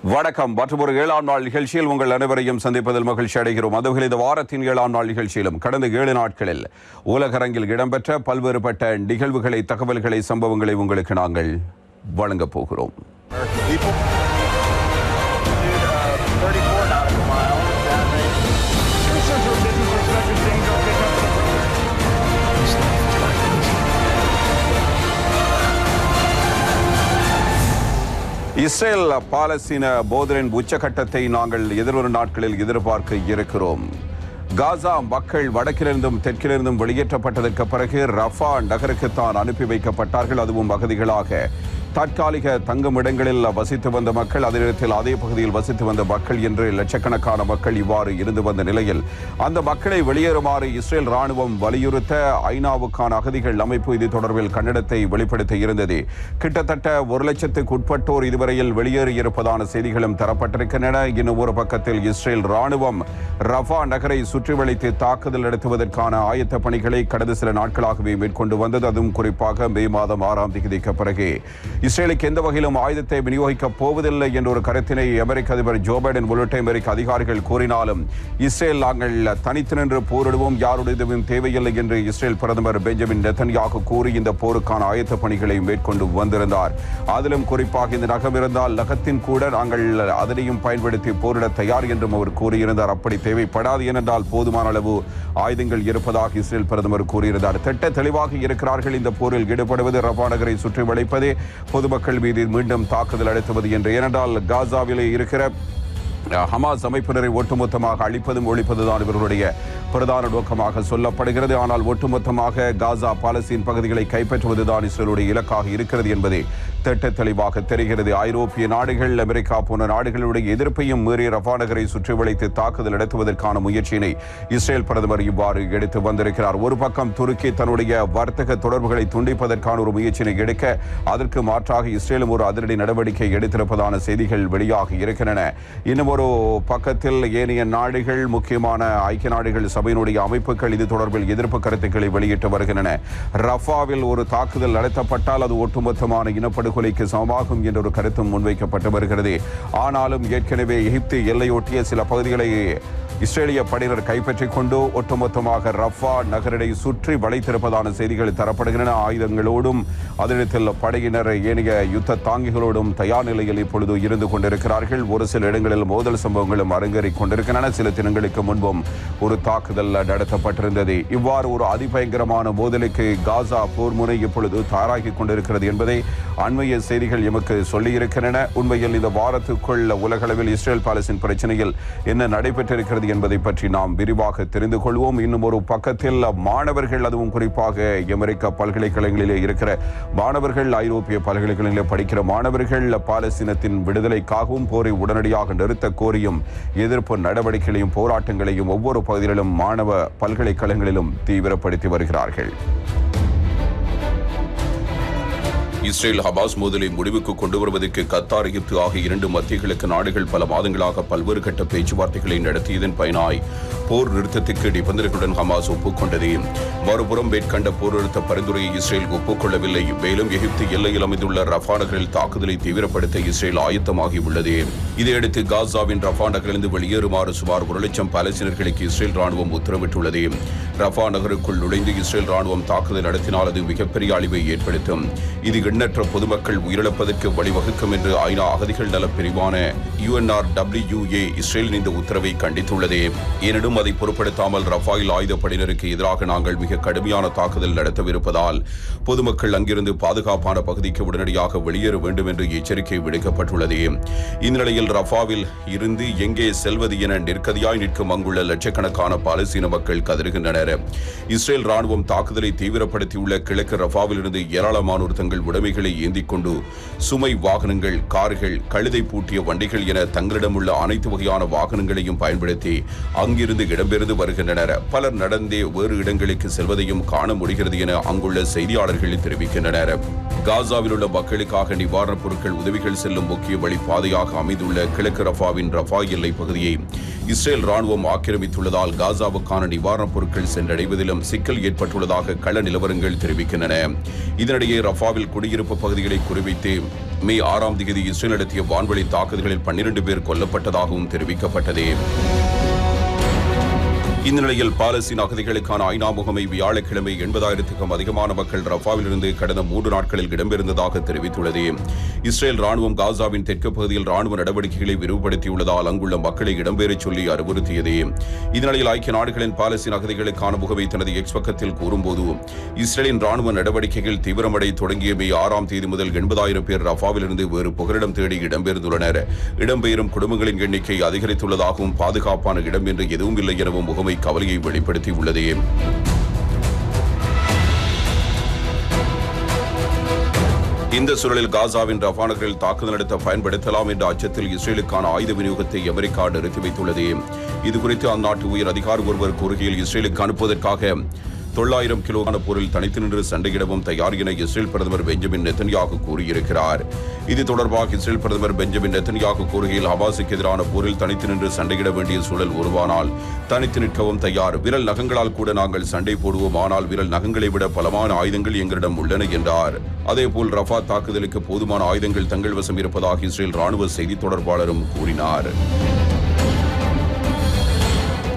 வணக்கம். மற்றொரு 7ஆம் நாள் நிகழ்ச்சியில் உங்கள் அனைவரையும் சந்திப்பதில் மகிழ்ச்சி அடைகிறோம். அதுவும் இந்த வாரத்தின் 7ஆம் நாள் நிகழ்ச்சியிலும் கடந்த 7 நாட்களில் உலகரங்கில் இடம்பெற்ற பல்வேறுபட்ட நிகழ்வுகளை, தகவல்களை, சம்பவங்களை உங்களுக்கு நாங்கள் வழங்கப் போகிறோம். இஸ்ரேல் பாலஸ்தீன போதரின் உச்சகட்டத்தை நாங்கள் எதிர்வரும் நாட்களில் எதிர்பார்க்க இருக்கிறோம். காசா மக்கள் வடக்கிலிருந்தும் தெற்கிலிருந்தும் வெளியேற்றப்பட்டதற்கு பிறகு ரஃபா நகருக்குத்தான் அனுப்பி வைக்கப்பட்டார்கள். அதுவும் அகதிகளாக தற்காலிக தங்குமிடங்களில் வசித்து வந்த மக்கள், அதே நேரத்தில் அதே பகுதியில் வசித்து வந்த மக்கள் என்று லட்சக்கணக்கான மக்கள் இவ்வாறு இருந்து வந்த நிலையில் அந்த மக்களை வெளியேறுமாறு இஸ்ரேல் ராணுவம் வலியுறுத்த ஐநாவுக்கான அகதிகள் அமைப்பு இது தொடர்பில் கண்டனத்தை வெளிப்படுத்த இருந்தது. கிட்டத்தட்ட 1 லட்சத்துக்கு உட்பட்டோர் இதுவரையில் வெளியேறியிருப்பதான செய்திகளும் தரப்பட்டிருக்கின்றன. இன்னும் ஒரு பக்கத்தில் இஸ்ரேல் ராணுவம் ரஃபா நகரை சுற்றி வளைத்து தாக்குதல் நடத்துவதற்கான ஆயத்த பணிகளை கடந்த சில நாட்களாகவே மேற்கொண்டு வந்தது. அதுவும் குறிப்பாக மே மாதம் 6ஆம் தேதிக்கு பிறகு இஸ்ரேலுக்கு எந்த வகையிலும் ஆயுதத்தை விநியோகிக்கப் போவதில்லை என்ற ஒரு கருத்தினை அமெரிக்க அதிபர் ஜோ பைடன் உள்ளிட்ட அமெரிக்க அதிகாரிகள் கூறினாலும் இஸ்ரேல் நாங்கள் தனித்து நின்று போரிடுவோம், யாருடையதும் தேவையில்லை என்று இஸ்ரேல் பிரதமர் பெஞ்சமின் நெத்தன்யாகு கூறி இந்த போருக்கான ஆயத்த பணிகளை மேற்கொண்டு வந்திருந்தார். அதிலும் குறிப்பாக இந்த நகம் இருந்தால் நகத்தின் கூட நாங்கள் அதனையும் பயன்படுத்தி போரிட தயார் என்றும் அவர் கூறியிருந்தார். அப்படி தேவைப்படாது ஏனென்றால் போதுமான அளவு ஆயுதங்கள் இருப்பதாக இஸ்ரேல் பிரதமர் கூறியிருந்தார். திட்ட தெளிவாக இருக்கிறார்கள். இந்த போரில் ஈடுபடுவது, ரஃபா நகரை சுற்றி வளைப்பது, பொதுமக்கள் மீது மீண்டும் தாக்குதல் நடத்துவது என்று. ஏனென்றால் காசாவிலே இருக்கிற ஹமாஸ் அமைப்பினரை ஒட்டுமொத்தமாக அழிப்பதும் ஒழிப்பதுதான் இவர்களுடைய பிரதான நோக்கமாக சொல்லப்படுகிறது. ஆனால் ஒட்டுமொத்தமாக காசா பாலஸ்தீன் பகுதிகளை கைப்பற்றுவதுதான் இஸ்ரேலுடைய இலக்காக இருக்கிறது என்பதை திட்ட தெளிவாக தெரிகிறது. ஐரோப்பிய நாடுகள், அமெரிக்கா போன்ற நாடுகளுடைய எதிர்ப்பையும் மீறி ரஃபா நகரை சுற்றி வளைத்து தாக்குதல் நடத்துவதற்கான முயற்சியினை இஸ்ரேல் பிரதமர் இவ்வாறு எடுத்து வந்திருக்கிறார். ஒரு பக்கம் துருக்கி தன்னுடைய வர்த்தக தொடர்புகளை துண்டிப்பதற்கான ஒரு முயற்சியினை எடுக்க, அதற்கு மாற்றாக இஸ்ரேலும் ஒரு அதிரடி நடவடிக்கை எடுத்திருப்பதான செய்திகள் வெளியாகி இருக்கின்றன. இன்னும் ஒரு பக்கத்தில் ஏனைய நாடுகள், முக்கியமான ஐக்கிய நாடுகள் சபையினுடைய அமைப்புகள் இது தொடர்பில் எதிர்ப்பு கருத்துக்களை வெளியிட்டு வருகின்றன. ரஃபாவில் ஒரு தாக்குதல் நடத்தப்பட்டால் அது ஒட்டுமொத்தமான இனப்படுகொலைக்கு சமமாகும் என்ற ஒரு கருத்தும் முன்வைக்கப்பட்டு வருகிறது. ஆனாலும் ஏற்கனவே எகிப்து எல்லையொட்டிய சில பகுதிகளை இஸ்ரேலிய படையினர் கைப்பற்றிக் கொண்டு ஒட்டுமொத்தமாக ரஃபா நகரை சுற்றி வளைத்திருப்பதான செய்திகள் தரப்படுகின்றன. ஆயுதங்களோடும் அதனிடத்தில் படையினர் ஏனைய யுத்த தாங்கிகளோடும் தயார் நிலையில் இப்பொழுது இருந்து கொண்டிருக்கிறார்கள். ஒரு சில இடங்களில் மோதல் சம்பவங்களும் அரங்கேறிக் கொண்டிருக்கின்றன. சில தினங்களுக்கு முன்பும் ஒரு தாக்குதல் நடத்தப்பட்டிருந்தது. இவ்வாறு ஒரு அதிபயங்கரமான மோதலுக்கு காசா போர் முனை இப்பொழுது தயாராகி கொண்டிருக்கிறது என்பதை அண்மைய செய்திகள் எமக்கு சொல்லியிருக்கின்றன. உண்மையில் இந்த வாரத்துக்குள் உலகளவில் இஸ்ரேல் பாலஸ்தீன் பிரச்சனையில் என்ன நடைபெற்றிருக்கிறது என்பதை பற்றி நாம் விரிவாக தெரிந்து கொள்வோம். இன்னும் ஒரு பக்கத்தில் மாணவர்கள், அதுவும் குறிப்பாக அமெரிக்க பல்கலைக்கழகங்களிலே இருக்கிற மாணவர்கள், ஐரோப்பிய பல்கலைக்கழகங்களிலே படிக்கிற மாணவர்கள் பாலஸ்தீனத்தின் விடுதலைக்காகவும் போரை உடனடியாக நிறுத்த கோரியும் எதிர்ப்பு நடவடிக்கைகளையும் போராட்டங்களையும் ஒவ்வொரு பகுதிகளிலும் மாணவ பல்கலைக்கழகங்களிலும் தீவிரப்படுத்தி வருகிறார்கள். இஸ்ரேல் ஹமாஸ் மோதலை முடிவுக்கு கொண்டு வருவதற்கு கத்தார், எகிப்து ஆகிய 2 மத்திய கிழக்கு நாடுகள் பல மாதங்களாக பல்வேறு கட்ட பேச்சுவார்த்தைகளை நடத்தியதன் பயனாய் போர் நிறுத்தத்துக்கு நிபந்தனைகளுடன் ஹமாஸ் ஒப்புக்கொண்டது. மறுபுறம் மேற்கண்ட போர் நிறுத்த பரிந்துரையை இஸ்ரேல் ஒப்புக்கொள்ளவில்லை. மேலும் எகிப்து எல்லையில் அமைந்துள்ள ரஃபா நகரில் தாக்குதலை தீவிரப்படுத்த இஸ்ரேல் ஆயத்தமாகியுள்ளது. இதையடுத்து காசாவின் ரஃபா நகரிலிருந்து வெளியேறுமாறு சுமார் 1 லட்சம் பாலஸ்தீனர்களுக்கு இஸ்ரேல் ராணுவம் உத்தரவிட்டுள்ளது. ரஃபா நகருக்குள் நுழைந்து இஸ்ரேல் ராணுவம் தாக்குதல் நடத்தினால் அது மிகப்பெரிய அழிவை ஏற்படுத்தும். இது எண்ணற்ற பொதுமக்கள் உயிரிழப்பதற்கு வழிவகுக்கும் என்று ஐநா அகதிகள் நல பிரிவான UNRWA இஸ்ரேலின் இந்த உத்தரவை கண்டித்துள்ளது. எனினும் அதை பொருட்படுத்தாமல் ரஃபாயில் ஆயுதப்படையினருக்கு எதிராக நாங்கள் மிக கடுமையான தாக்குதல் நடத்தவிருப்பதால் பொதுமக்கள் அங்கிருந்து பாதுகாப்பான பகுதிக்கு உடனடியாக வெளியேற வேண்டும் என்று எச்சரிக்கை விடுக்கப்பட்டுள்ளது. இந்நிலையில் ரஃபாவில் இருந்து எங்கே செல்வது என நெருக்கடியாய் நிற்கும் அங்குள்ள லட்சக்கணக்கான பாலஸ்தீன மக்கள் கதறுகின்றனர். இஸ்ரேல் ராணுவம் தாக்குதலை தீவிரப்படுத்தியுள்ள கிழக்கு ரஃபாவில் இருந்து ஏராளமானோர் தங்கள் உடைமைகளை ஏந்திக் கொண்டு சுமை வாகனங்கள், கார்கள், கழுதை பூட்டிய வண்டிகள் என தங்களிடம் உள்ள அனைத்து வகையான வாகனங்களையும் பயன்படுத்தி அங்கிருந்து இடம்பெயர்ந்து வருகின்றனர். பலர் நடந்தே வேறு இடங்களுக்கு செல்வதையும் காண முடிகிறது என அங்குள்ள செய்தியாளர்கள் தெரிவிக்கின்றனர். காசாவில் உள்ள மக்களுக்காக நிவாரணப் பொருட்கள் உதவிகள் செல்லும் முக்கிய வழிப்பாதையாக அமைந்துள்ள கிழக்கு ரஃபாவின் ரஃபா எல்லை பகுதியை இஸ்ரேல் ராணுவம் ஆக்கிரமித்துள்ளதால் காசாவுக்கான நிவாரணப் பொருட்கள் சென்றடைவதிலும் சிக்கல் ஏற்பட்டுள்ளதாக கள நிலவரங்கள் தெரிவிக்கின்றன. இதனிடையே ரஃபாவில் குடியிருப்பு பகுதிகளை குறிவைத்து மே 6ஆம் தேதி இஸ்ரேல் நடத்திய வான்வழி தாக்குதல்களில் 12 பேர் கொல்லப்பட்டதாகவும் தெரிவிக்கப்பட்டது. இந்த நிலையில் பாலஸ்தீன அகதிகளுக்கான ஐநா முகமை வியாழக்கிழமை 80,000க்கும் அதிகமான மக்கள் ரஃபாவிலிருந்து கடந்த 3 நாட்களில் இடம்பெயர்ந்ததாக தெரிவித்துள்ளது. இஸ்ரேல் ராணுவம் காசாவின் தெற்கு பகுதியில் ராணுவ நடவடிக்கைகளை விரிவுபடுத்தியுள்ளதால் அங்குள்ள மக்களை இடம்பெயரச் சொல்லி அறிவுறுத்தியது. இந்நிலையில் ஐக்கிய நாடுகளின் பாலஸ்தீன அகதிகளுக்கான முகமை தனது எக்ஸ் பக்கத்தில் கூறும்போது, இஸ்ரேலின் ராணுவ நடவடிக்கைகள் தீவிரமடை தொடங்கிய மே 6ஆம் தேதி முதல் 80,000 பேர் ரஃபாவிலிருந்து வேறு புகலிடம் தேடி இடம்பெயர்ந்துள்ளனர். இடம்பெயரும் குடும்பங்களின் எண்ணிக்கை அதிகரித்துள்ளதாகவும் பாதுகாப்பான இடம் என்று எதுவும் இல்லை எனவும் முகமை கவலையை வெளிப்படுத்தியுள்ளது. இந்த சூழலில் காசாவின் ரஃபா நகரில் தாக்குதல் நடத்த பயன்படுத்தலாம் என்ற அச்சத்தில் இஸ்ரேலுக்கான ஆயுத விநியோகத்தை அமெரிக்கா நிறுத்தி வைத்துள்ளது. இதுகுறித்து அந்நாட்டு உயர் அதிகாரி ஒருவர் கூறுகையில், இஸ்ரேலுக்கு அனுப்புவதற்காக 900 கிலோவான போரில் தனித்து நின்று சண்டையிடவும் தயார் என இஸ்ரேல் பிரதமர் பெஞ்சமின் நெத்தன்யாகு கூறியிருக்கிறார். இது தொடர்பாக இஸ்ரேல் பிரதமர் பெஞ்சமின் நெத்தன்யாகு கூறுகையில், ஹமாஸுக்கு எதிரான போரில் தனித்து நின்று சண்டையிட வேண்டிய சூழல் உருவானால் தனித்து நிற்கவும் தயார். விரல் நகங்களால் கூட நாங்கள் சண்டை போடுவோம், ஆனால் விரல் நகங்களை விட பலமான ஆயுதங்கள் எங்களிடம் உள்ளன என்றார். அதேபோல் ரஃபா தாக்குதலுக்கு போதுமான ஆயுதங்கள் தங்கள் வசம் இருப்பதாக இஸ்ரேல் ராணுவ செய்தி தொடர்பாளரும் கூறினார்.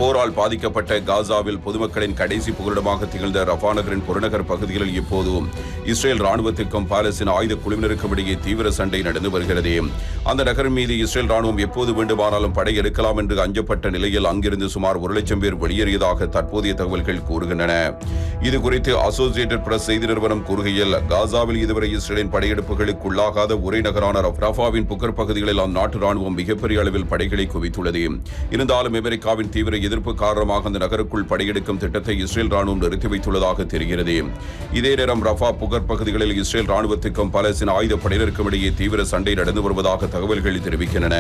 போரால் பாதிக்கப்பட்ட காசாவில் பொதுமக்களின் கடைசி புகலிடமாக திகழ்ந்த ரஃபா நகரின் புறநகர் பகுதிகளில் இப்போதும் இஸ்ரேல் ராணுவத்திற்கும் பாலஸ்தீன ஆயுத குழுவினருக்கும் இடையே தீவிர சண்டை நடந்து வருகிறது. அந்த நகரின் மீது இஸ்ரேல் ராணுவம் எப்போது வேண்டுமானாலும் படை எடுக்கலாம் என்று அஞ்சப்பட்ட நிலையில் அங்கிருந்து சுமார் 1,00,000 பேர் வெளியேறியதாக தற்போதைய தகவல்கள் கூறுகின்றன. இதுகுறித்து அசோசியேட்டட் பிரஸ் செய்தி நிறுவனம் கூறுகையில், காசாவில் இதுவரை இஸ்ரேலின் படையெடுப்புகளுக்கு உள்ளாகாத ஒரே நகரான ரஃபாவின் புகர் பகுதிகளில் அந்நாட்டு ராணுவம் மிகப்பெரிய அளவில் படைகளை குவித்துள்ளது. இருந்தாலும் அமெரிக்காவின் தீவிர எதிர்ப்பு காரணமாக அந்த நகருக்குள் படையெடுக்கும் திட்டத்தை இஸ்ரேல் ராணுவம் நிறுத்தி வைத்துள்ளதாக தெரிகிறது. இதே நேரம் ரஃபா புகர் பகுதிகளில் இஸ்ரேல் ராணுவத்துக்கும் பாலஸ்தீன ஆயுத படையினருக்கும் இடையே தீவிர சண்டை நடந்து வருவதாக தகவல்கள் தெரிவிக்கின்றன.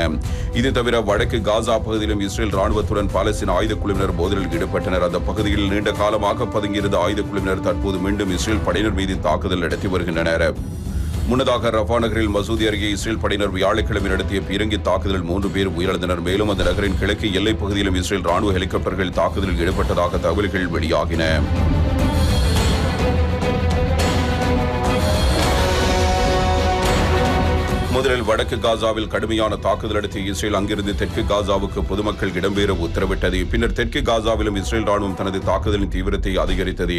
இது தவிர வடக்கு காசா பகுதியிலும் இஸ்ரேல் ராணுவத்துடன் பாலஸ்தீன ஆயுத குழுவினர் மோதலில் ஈடுபட்டனர். அந்த பகுதியில் நீண்ட காலமாக பதுங்கியிருந்த ஆயுத குழுவினர் தற்போது மீண்டும் இஸ்ரேல் படையினர் மீது தாக்குதல் நடத்தி வருகின்றனர். முன்னதாக ரஃபா நகரில் மசூதி அருகே இஸ்ரேல் படையினர் வியாழக்கிழமை நடத்திய பீரங்கி தாக்குதலில் 3 பேர் உயிரிழந்தனர். மேலும் அந்த நகரின் கிழக்கு எல்லைப் பகுதியிலும் இஸ்ரேல் ராணுவ ஹெலிகாப்டர்கள் தாக்குதலில் ஈடுபட்டதாக தகவல்கள் வெளியாகின. முதலில் வடக்கு காசாவில் கடுமையான தாக்குதல் நடத்திய இஸ்ரேல் அங்கிருந்து தெற்கு காசாவுக்கு பொதுமக்கள் இடம்பெயர உத்தரவிட்டது. பின்னர் தெற்கு காசாவிலும் இஸ்ரேல் ராணுவம் தனது தாக்குதலின் தீவிரத்தை அதிகரித்தது.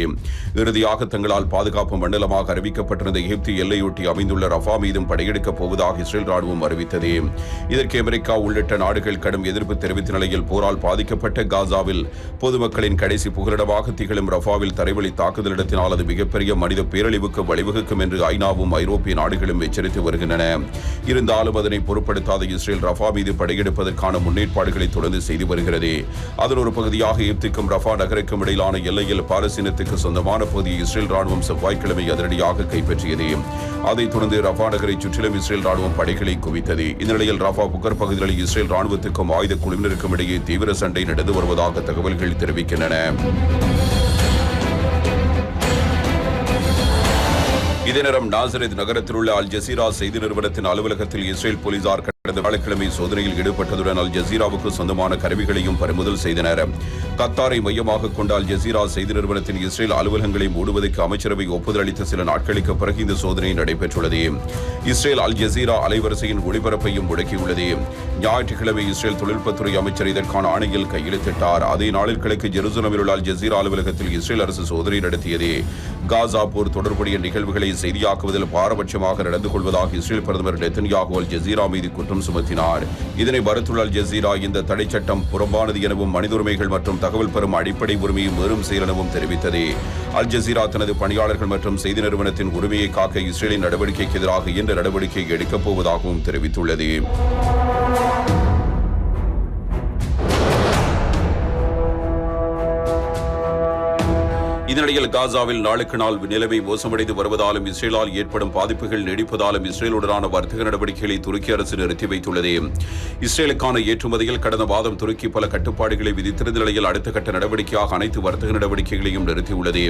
இறுதியாக தங்களால் பாதுகாப்பு மண்டலமாக அறிவிக்கப்பட்டிருந்த எகிப்து எல்லையொட்டி அமைந்துள்ள ரஃபா மீதும் படையெடுக்கப் போவதாக இஸ்ரேல் ராணுவம் அறிவித்தது. இதற்கு அமெரிக்கா உள்ளிட்ட நாடுகள் கடும் எதிர்ப்பு தெரிவித்த நிலையில் போரால் பாதிக்கப்பட்ட காசாவில் பொதுமக்களின் கடைசி புகலிடமாக திகழும் ரஃபாவில் தரைவழி தாக்குதல் நடத்தினால் அது மிகப்பெரிய மனித பேரழிவுக்கு வழிவகுக்கும் என்று ஐநாவும் ஐரோப்பிய நாடுகளும் எச்சரித்து வருகின்றன. இருந்தாலும் அதனை பொருட்படுத்தாத இஸ்ரேல் ரஃபா மீது படையெடுப்பதற்கான முன்னேற்பாடுகளை தொடர்ந்து செய்து வருகிறது. அதன் ஒரு பகுதியாக எகிப்துக்கும் ரஃபா நகருக்கும் இடையிலான எல்லையில் பாலஸ்தீனத்துக்கு சொந்தமான பகுதியை இஸ்ரேல் ராணுவம் செவ்வாய்க்கிழமை அதிரடியாக கைப்பற்றியது. அதைத் தொடர்ந்து ரஃபா நகரை சுற்றிலும் இஸ்ரேல் ராணுவம் படைகளை குவித்தது. இந்நிலையில் ரஃபா புகர் பகுதிகளில் இஸ்ரேல் ராணுவத்துக்கும் ஆயுத குழுவினருக்கும் இடையே தீவிர சண்டை நடந்து வருவதாக தகவல்கள் தெரிவிக்கின்றன. இதே நேரம் நாசரேத் நகரத்தில் உள்ள அல் ஜசீரா செய்தி நிறுவனத்தின் அலுவலகத்தில் இஸ்ரேல் போலீசார் கடந்த வியாழக்கிழமை சோதனையில் ஈடுபட்டதுடன் அல் ஜசீராவுக்கு சொந்தமான கருவிகளையும் பறிமுதல் செய்தனர். கத்தாரை மையமாக கொண்ட அல் ஜசீரா செய்தி நிறுவனத்தின் இஸ்ரேல் அலுவலகங்களை மூடுவதற்கு அமைச்சரவை ஒப்புதல் அளித்த சில நாட்களுக்கு பிறகு இந்த சோதனை நடைபெற்றுள்ளது. இஸ்ரேல் அல் ஜசீரா அலைவரிசையின் ஒளிபரப்பையும் முடக்கியுள்ளது. ஞாயிற்றுக்கிழமை இஸ்ரேல் தொழில்நுட்பத்துறை அமைச்சர் இதற்கான ஆணையில் கையெழுத்திட்டார். அதே நாளில் கிழக்கு ஜெருசலமில் உள்ள அல் ஜசீரா அலுவலகத்தில் இஸ்ரேல் அரசு சோதனை நடத்தியது. காசா போர் தொடர்புடைய நிகழ்வுகளை செய்தியாக்குவதில் பாரபட்சமாக நடந்து கொள்வதாக இஸ்ரேல் பிரதமர் நெத்தன்யாகு அல் ஜசீரா மீது குற்றம் சுமத்தினார். இதனை மறுத்துள்ள அல் ஜசீரா இந்த தடை சட்டம் புறம்பானது எனவும் மனித உரிமைகள் மற்றும் தகவல் பெறும் அடிப்படை உரிமையை மீறும் செயல் எனவும் தெரிவித்தது. அல் ஜசீரா தனது பணியாளர்கள் மற்றும் செய்தி நிறுவனத்தின் உரிமையை காக்க இஸ்ரேலின் நடவடிக்கைக்கு எதிராக இந்த நடவடிக்கை எடுக்கப் போவதாகவும் தெரிவித்துள்ளது. இதனிடையில் காசாவில் நாளுக்கு நாள் நிலைமை மோசமடைந்து வருவதாலும் இஸ்ரேலால் ஏற்படும் பாதிப்புகள் நீடிப்பதாலும் இஸ்ரேலுடனான வர்த்தக நடவடிக்கைகளை துருக்கி அரசு நிறுத்தி வைத்துள்ளது. இஸ்ரேலுக்கான ஏற்றுமதியில் கடந்த மாதம் துருக்கி பல கட்டுப்பாடுகளை விதித்திருந்த நிலையில் அடுத்த கட்ட நடவடிக்கையாக அனைத்து வர்த்தக நடவடிக்கைகளையும் நிறுத்தியுள்ளது.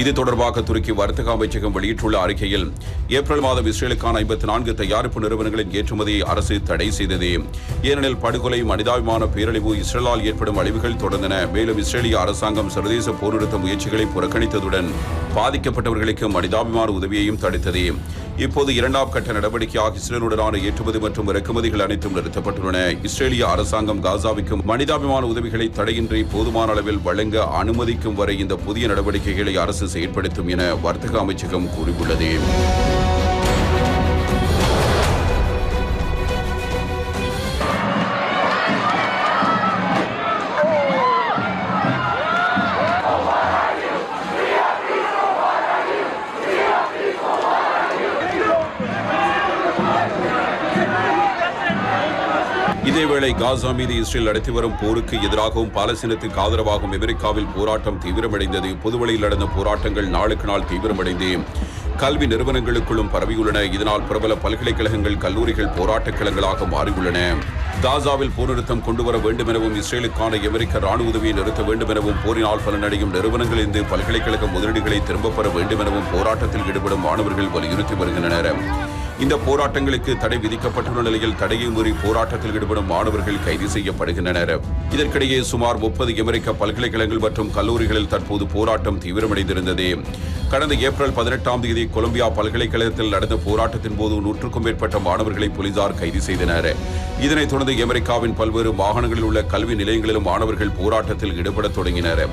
இது தொடர்பாக துருக்கி வர்த்தக அமைச்சகம் வெளியிட்டுள்ள அறிக்கையில், ஏப்ரல் மாதம் இஸ்ரேலுக்கான 54 தயாரிப்பு நிறுவனங்களின் ஏற்றுமதியை அரசு தடை செய்தது. ஏனெனில் படுகொலை, மனிதாபிமான பேரழிவு, இஸ்ரேலால் ஏற்படும் அழிவுகள் தொடர்ந்தன. மேலும் இஸ்ரேலிய அரசாங்கம் சர்வதேச போர் நிறுத்த முயற்சிகளை புறக்கணித்ததுடன் பாதிக்கப்பட்டவர்களுக்கு மனிதாபிமான உதவியையும் தடுத்தது. இப்போது இரண்டாம் கட்ட நடவடிக்கையாக இஸ்ரேலுடனான ஏற்றுமதி மற்றும் இறக்குமதிகள் அனைத்தும் நிறுத்தப்பட்டுள்ளன. இஸ்ரேலிய அரசாங்கம் காசாவுக்கு மனிதாபிமான உதவிகளை தடையின்றி போதுமான அளவில் வழங்க அனுமதிக்கும் வரை இந்த புதிய நடவடிக்கைகளை அரசு செயற்படுத்தும் என வர்த்தக அமைச்சகம் கூறியுள்ளது. இதேவேளை காசா மீது இஸ்ரேல் நடத்தி வரும் போருக்கு எதிராகவும் பாலஸ்தீனத்துக்கு ஆதரவாகவும் அமெரிக்காவில் போராட்டம் தீவிரமடைந்தது. பொதுவெளியில் நடந்த போராட்டங்கள் நாளுக்கு நாள் தீவிரமடைந்து கல்வி நிறுவனங்களுக்குள்ளும் பரவியுள்ளன. இதனால் பிரபல பல்கலைக்கழகங்கள், கல்லூரிகள் போராட்டக் களங்களாக மாறியுள்ளன. காசாவில் போர் நிறுத்தம் கொண்டுவர வேண்டும் எனவும் இஸ்ரேலுக்கான அமெரிக்க ராணுவ உதவியை நிறுத்த வேண்டும் எனவும் போரினால் பலனடையும் நிறுவனங்களிலிருந்து பல்கலைக்கழக முதலீடுகளை திரும்பப் பெற வேண்டும் எனவும் போராட்டத்தில் ஈடுபடும் மாணவர்கள் வலியுறுத்தி வருகின்றனர். இந்த போராட்டங்களுக்கு தடை விதிக்கப்பட்டுள்ள நிலையில் தடையை மீறி போராட்டத்தில் ஈடுபடும் மாணவர்கள் கைது செய்யப்படுகின்றனர். இதற்கிடையே சுமார் 30 அமெரிக்க பல்கலைக்கழகங்கள் மற்றும் கல்லூரிகளில் தற்போது போராட்டம் தீவிரமடைந்திருந்தது. கடந்த ஏப்ரல் 18ஆம் தேதி கொலம்பியா பல்கலைக்கழகத்தில் நடந்த போராட்டத்தின் போது 100க்கும் மேற்பட்ட மாணவர்களை போலீசார் கைது செய்தனர். இதனைத் தொடர்ந்து அமெரிக்காவின் பல்வேறு மாகாணங்களில் உள்ள கல்வி நிலையங்களிலும் மாணவர்கள் போராட்டத்தில் ஈடுபட தொடங்கினர்.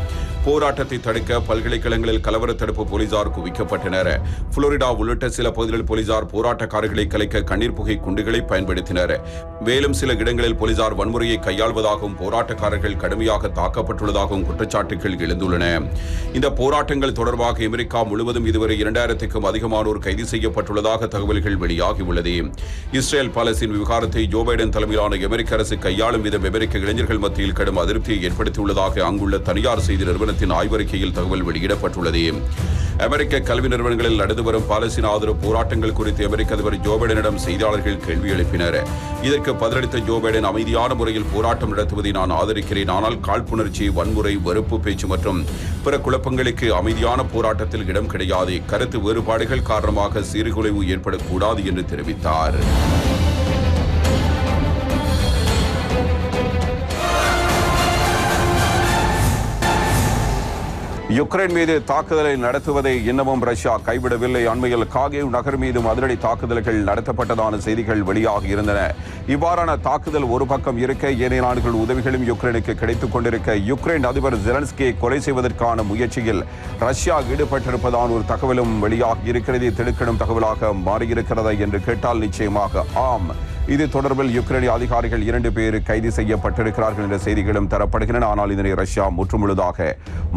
போராட்டத்தை தடுக்க பல்கலைக்கழகங்களில் கலவர தடுப்பு போலீசார் குவிக்கப்பட்டனர். புளோரிடா உள்ளிட்ட சில பகுதிகளில் போலீசார் போராட்டக்காரர்களை கலைக்க கண்ணீர் புகை குண்டுகளை பயன்படுத்தினர். மேலும் சில இடங்களில் போலீசார் வன்முறையை கையாள்வதாகவும் போராட்டக்காரர்கள் கடுமையாக தாக்கப்பட்டுள்ளதாகவும் குற்றச்சாட்டுகள் எழுந்துள்ளன. இந்த போராட்டங்கள் தொடர்பாக அமெரிக்கா முழுவதும் இதுவரை 2000க்கும் அதிகமானோர் கைது செய்யப்பட்டுள்ளதாக தகவல்கள் வெளியாகியுள்ளது. இஸ்ரேல் பாலஸ்தீன் விவகாரத்தை ஜோ பைடன் தலைமையிலான அமெரிக்க அரசு கையாளும் விதம் அமெரிக்க இளைஞர்கள் மத்தியில் கடும் அதிருப்தியை ஏற்படுத்தியுள்ளதாக அங்குள்ள தனியார் செய்தி நிறுவனத்தின் ஆய்வறிக்கையில் தகவல் வெளியிடப்பட்டுள்ளது. அமெரிக்க கல்வி நிறுவனங்களில் நடந்து வரும் பாலஸ்தீன ஆதரவு போராட்டங்கள் குறித்து அமெரிக்க அதிபர் ஜோ பைடனிடம் செய்தியாளர்கள் கேள்வி எழுப்பினர். இதற்கு பதிலளித்த ஜோ பைடன், அமைதியான முறையில் போராட்டம் நடத்துவதை நான் ஆதரிக்கிறேன். ஆனால் காழ்ப்புணர்ச்சி, வன்முறை, வெறுப்பு பேச்சு மற்றும் பிற குழப்பங்களுக்கு அமைதியான போராட்டத்தில் இடம் கிடையாது. கருத்து வேறுபாடுகள் காரணமாக சீர்குலைவு ஏற்படக்கூடாது என்று தெரிவித்தார். யுக்ரைன் மீது தாக்குதலை நடத்துவதை இன்னமும் ரஷ்யா கைவிடவில்லை. அண்மையில் காகேவ் நகர் மீதும் அதிரடி தாக்குதல்கள் நடத்தப்பட்டதான செய்திகள் வெளியாகி இருந்தன. இவ்வாறான தாக்குதல் ஒரு பக்கம் இருக்க, ஏனைய நாடுகள் உதவிகளும் யுக்ரைனுக்கு கிடைத்துக் கொண்டிருக்க, யுக்ரைன் அதிபர் ஜெலன்ஸ்கியை கொலை செய்வதற்கான முயற்சியில் ரஷ்யா ஈடுபட்டிருப்பதான ஒரு தகவலும் வெளியாகி இருக்கிறது. திடுக்கிடும் தகவலாக மாறியிருக்கிறதா என்று கேட்டால் நிச்சயமாக ஆம். இது தொடர்பில் யுக்ரைனிய அதிகாரிகள் 2 பேர் கைது செய்யப்பட்டிருக்கிறார்கள் என்ற செய்திகளும் தரப்படுகின்றன. ஆனால் இதனை ரஷ்யா முற்றுமுழுதாக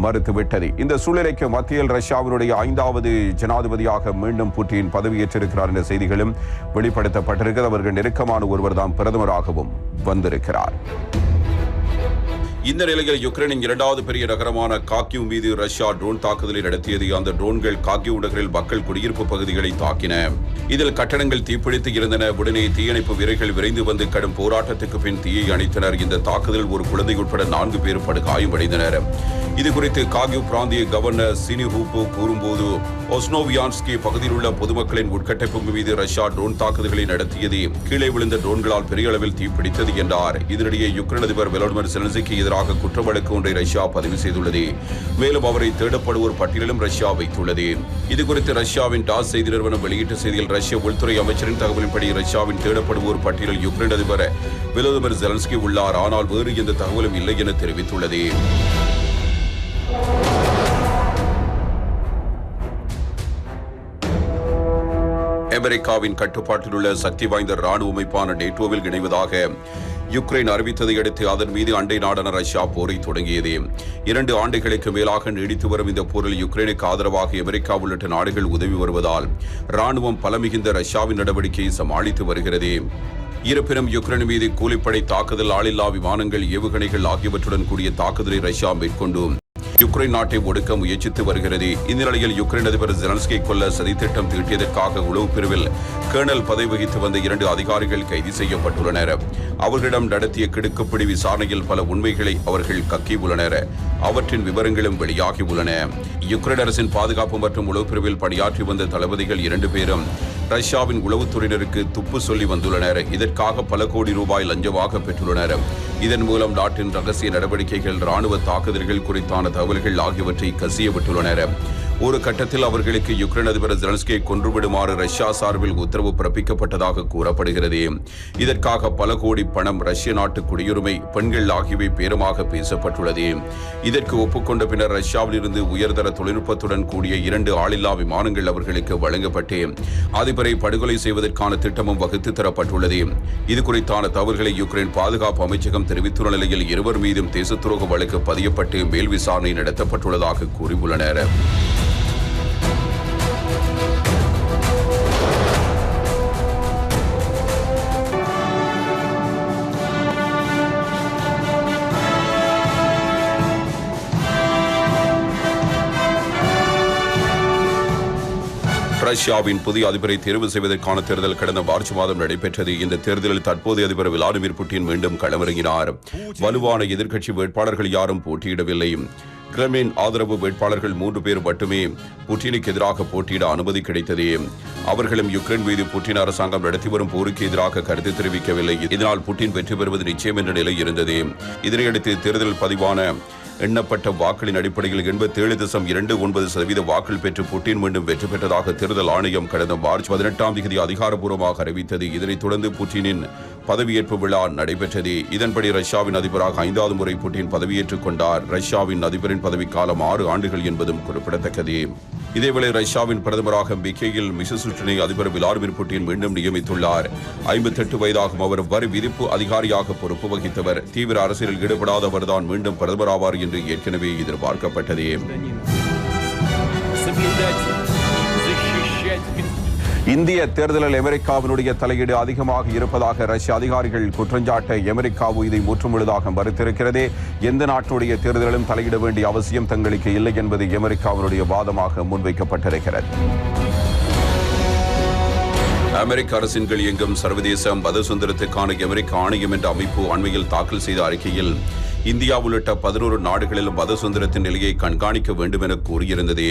மறுத்துவிட்டது. இந்த சூழ்நிலைக்கு மத்தியில் ரஷ்யாவினுடைய 5வது ஜனாதிபதியாக மீண்டும் புட்டின் பதவியேற்றிருக்கிறார் என்ற செய்திகளும் வெளிப்படுத்தப்பட்டிருக்கிறது. அவர்கள் நெருக்கமான ஒருவர் தான் பிரதமராகவும் வந்திருக்கிறார். இந்த நிலையில் யுக்ரைனின் 2வது பெரிய நகரமான கார்கிவ் மீது ரஷ்யா ட்ரோன் தாக்குதலை நடத்தியது. அந்த ட்ரோன்கள் கார்கிவ் நகரில் மக்கள் குடியிருப்பு பகுதிகளை தாக்கின. இதில் கட்டடங்கள் தீப்பிடித்து இருந்தன. உடனே தீயணைப்பு வீரர்கள் விரைந்து வந்து கடும் போராட்டத்துக்கு பின் தீயை அணைத்தனர். இந்த தாக்குதல் ஒரு குழந்தை உட்பட 4 பேர் படுகாயமடைந்தனர். இதுகுறித்து கார்கிவ் பிராந்திய கவர்னர் சினிஹூப்பு கூறும்போது, ஒஸ்னோவியான்ஸ்கி பகுதியில் உள்ள பொதுமக்களின் உட்கட்டமைப்பு மீது ரஷ்யா ட்ரோன் தாக்குதல்களை நடத்தியது. கீழே விழுந்த ட்ரோன்களால் பெரிய அளவில் தீப்பிடித்தது என்றார். இதனிடையே யுக்ரைன் அதிபர் வோலோடிமிர் செலன்ஸ்கி எதிராக குற்ற வழக்கு ஒன்றை ரஷ்யா பதிவு செய்துள்ளது. மேலும் அவரை தேடப்படுவோர் பட்டியலும் ரஷ்யா வைத்துள்ளது. இதுகுறித்து ரஷ்யாவின் டாஸ் செய்தி நிறுவனம் வெளியிட்ட செய்தியில், ரஷ்ய உள்துறை அமைச்சரின் தகவலின்படி ரஷ்யாவின் தேடப்படுவோர் பட்டியலில் யுக்ரைன் அதிபர் வோலோடிமிர் செலன்ஸ்கி உள்ளார். ஆனால் வேறு எந்த தகவலும் இல்லை என தெரிவித்துள்ளது. அமெரிக்காவின் கட்டுப்பாட்டில் உள்ள சக்தி வாய்ந்த ராணுவ அமைப்பான நேட்டோவில் இணைவதாக யுக்ரைன் அறிவித்ததை அடுத்து அதன் மீது அண்டை நாடான ரஷ்யா போரை தொடங்கியது. 2 ஆண்டுகளுக்கு மேலாக நீடித்து வரும் இந்த போரில் யுக்ரைனுக்கு ஆதரவாக அமெரிக்கா உள்ளிட்ட நாடுகள் உதவி வருவதால் ராணுவம் பலமிகுந்த ரஷ்யாவின் நடவடிக்கையை சமாளித்து வருகிறது. இருப்பினும் யுக்ரைன் மீது கூலிப்படை தாக்குதல், ஆளில்லா விமானங்கள், ஏவுகணைகள் ஆகியவற்றுடன் கூடிய தாக்குதலை ரஷ்யா மேற்கொண்டு யுக்ரைன் நாட்டை ஒடுக்க முயற்சித்து வருகிறது. இந்த நிலையில் யுக்ரைன் அதிபர் ஜெலன்ஸ்கியை கொல்ல சதித்திட்டம் தீட்டியதற்காக உளவு பிரிவில் கேர்னல் பதவி வகித்து வந்த 2 அதிகாரிகள் கைது செய்யப்பட்டுள்ளனர். அவர்களிடம் நடத்திய கிடுக்குப்பிடி விசாரணையில் பல உண்மைகளை அவர்கள் கக்கியுள்ளனர். அவற்றின் விவரங்களும் வெளியாகியுள்ளன. யுக்ரைன் அரசின் பாதுகாப்பு மற்றும் உளவு பிரிவில் பணியாற்றி வந்த தளபதிகள் 2 பேரும் ரஷ்யாவின் உளவுத்துறையினருக்கு துப்பு சொல்லி வந்துள்ளனர். இதற்காக பல கோடி ரூபாய் லஞ்சமாக பெற்றுள்ளனர். இதன் மூலம் நாட்டின் ரகசிய நடவடிக்கைகள், ராணுவ தாக்குதல்கள் குறித்தான தகவல்கள் ஆகியவற்றை கசிய விட்டுள்ளனர். ஒரு கட்டத்தில் அவர்களுக்கு யுக்ரைன் அதிபர் ஜெலன்ஸ்கியை கொன்றுவிடுமாறு ரஷ்யா சார்பில் உத்தரவு பிறப்பிக்கப்பட்டதாக கூறப்படுகிறது. இதற்காக பல கோடி பணம், ரஷ்ய நாட்டு குடியுரிமை, பெண்கள் ஆகியவை பேரமாக பேசப்பட்டுள்ளது. இதற்கு ஒப்புக்கொண்ட பின்னர் ரஷ்யாவில் இருந்து உயர்தர தொழில்நுட்பத்துடன் கூடிய 2 ஆளில்லா விமானங்கள் அவர்களுக்கு வழங்கப்பட்டு அதிபரை படுகொலை செய்வதற்கான திட்டமும் வகுத்து தரப்பட்டுள்ளது. இது குறித்தான தவறுகளை யுக்ரைன் பாதுகாப்பு அமைச்சகம் தெரிவித்துள்ள நிலையில் இருவர் மீதும் தேசத்துரோக வழக்கு பதியப்பட்டு மேல் விசாரணை நடத்தப்பட்டுள்ளதாக கூறியுள்ளனர். ரஷ்யாவின் புதிய அதிபரை தேர்வு செய்வதற்கான தேர்தல் கடந்த மார்ச் மாதம் நடைபெற்றது. இந்த தேர்தலில் தற்போதைய அதிபர் விளாடிமிர் புட்டின் மீண்டும் களமிறங்கினார். வலுவான எதிர்க்கட்சி வேட்பாளர்கள் யாரும் போட்டியிடவில்லை. கிரெம்ளின் ஆதரவு வேட்பாளர்கள் 3 பேர் மட்டுமே புட்டினுக்கு எதிராக போட்டியிட அனுமதி கிடைத்தது. அவர்களும் யுக்ரைன் மீது புட்டின் அரசாங்கம் நடத்தி வரும் போருக்கு எதிராக கருத்து தெரிவிக்கவில்லை. இதனால் புட்டின் வெற்றி பெறுவது நிச்சயம் என்ற நிலை இருந்தது. இதனையடுத்து தேர்தல் பதிவான எண்ணப்பட்ட வாக்களின் அடிப்படையில் 87.29% வாக்கள் பெற்று புட்டின் மீண்டும் வெற்றி பெற்றதாக தேர்தல் ஆணையம் கடந்த மார்ச் 18ஆம் தேதி அதிகாரப்பூர்வமாக அறிவித்தது. இதனைத் தொடர்ந்து புட்டினின் பதவியேற்பு விழா நடைபெற்றது. இதன்படி ரஷ்யாவின் அதிபராக 5வது முறை புட்டின் பதவியேற்றுக் கொண்டார். ரஷ்யாவின் அதிபரின் பதவிக்காலம் 6 ஆண்டுகள் என்பதும் குறிப்பிடத்தக்கது. இதேவேளை ரஷ்யாவின் பிரதமராக மிக்கேயில் மிஷுஸ்டினை அதிபர் விளாடிமிர் புட்டின் மீண்டும் நியமித்துள்ளார். 58 வயதாகும் அவர் வரி விதிப்பு அதிகாரியாக பொறுப்பு வகித்தவர். தீவிர அரசியலில் ஈடுபடாதவர்தான் மீண்டும் பிரதமராவார் என்று ஏற்கனவே எதிர்பார்க்கப்பட்டது. இந்திய தேர்தலில் அமெரிக்காவினுடைய தலையீடு அதிகமாக இருப்பதாக ரஷ்ய அதிகாரிகள் குற்றஞ்சாட்ட அமெரிக்காவு இதை முற்றுமுழுதாக மறுத்திருக்கிறது. எந்த நாட்டுடைய தேர்தலிலும் தலையிட வேண்டிய அவசியம் தங்களுக்கு இல்லை என்பது அமெரிக்காவினுடைய வாதமாக முன்வைக்கப்பட்டிருக்கிறது. அமெரிக்க அரசின் கீழ் இயங்கும் சர்வதேச மத சுதந்திரத்துக்கான அமெரிக்க ஆணையம் என்ற அமைப்பு அண்மையில் தாக்கல் செய்த அறிக்கையில் இந்தியா உள்ளிட்ட 11 நாடுகளில் மத சுதந்திரத்தின் நிலையை கண்காணிக்க வேண்டும் என கூறியிருந்தது.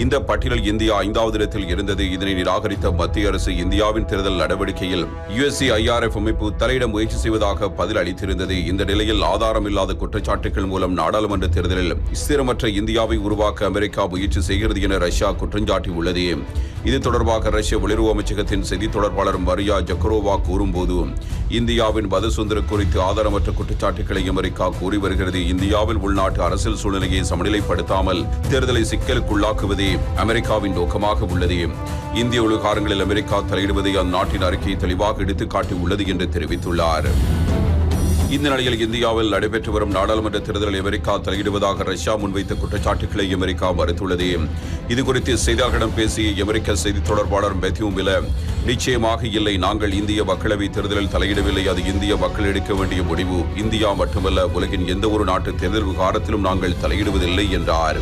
இந்த பட்டியலில் இந்தியா 5வது இடத்தில் இருந்தது. இதனை நிராகரித்த மத்திய அரசு இந்தியாவின் தேர்தல் நடவடிக்கையில் USCIRF அமைப்பு தலையிட முயற்சி செய்வதாக பதில் அளித்திருந்தது. இந்த நிலையில் ஆதாரம் இல்லாத குற்றச்சாட்டுகள் மூலம் நாடாளுமன்ற தேர்தலில் ஸ்திரமற்ற இந்தியாவை உருவாக்க அமெரிக்கா முயற்சி செய்கிறது என ரஷ்யா குற்றஞ்சாட்டியுள்ளது. இது தொடர்பாக ரஷ்ய வெளியுறவு அமைச்சகத்தின் செய்தி தொடர்பாளர் மரியா ஜக்கரோவா கூறும்போது, இந்தியாவின் மத சுதந்திரம் குறித்து ஆதாரமற்ற குற்றச்சாட்டுகளை அமெரிக்கா கூறி வருகிறது. இந்தியாவில் உள்நாட்டு அரசியல் சூழ்நிலையை சமநிலைப்படுத்தாமல் தேர்தலை சிக்கலுக்குள்ளாக்குவதே அமெரிக்காவின் நோக்கமாக உள்ளது. இந்திய விவகாரங்களில் அமெரிக்கா தலையிடுவதை அந்நாட்டின் அறிக்கை தெளிவாக எடுத்துக்காட்டி உள்ளது என்று தெரிவித்துள்ளார். இந்த நிலையில் இந்தியாவில் நடைபெற்று வரும் நாடாளுமன்ற தேர்தலில் அமெரிக்கா தலையிடுவதாக ரஷ்யா முன்வைத்த குற்றச்சாட்டுகளை அமெரிக்கா மறுத்துள்ளது. இதுகுறித்து செய்தியாளர்களிடம் பேசிய அமெரிக்க செய்தி தொடர்பாளர் மேத்யூ மில்லர், நிச்சயமாக இல்லை, நாங்கள் இந்திய மக்களவை தேர்தலில் தலையிடவில்லை. அது இந்திய மக்கள் எடுக்க வேண்டிய முடிவு. இந்தியா மட்டுமல்ல, உலகின் எந்த ஒரு நாட்டு தேர்தல் விவகாரத்திலும் நாங்கள் தலையிடுவதில்லை என்றார்.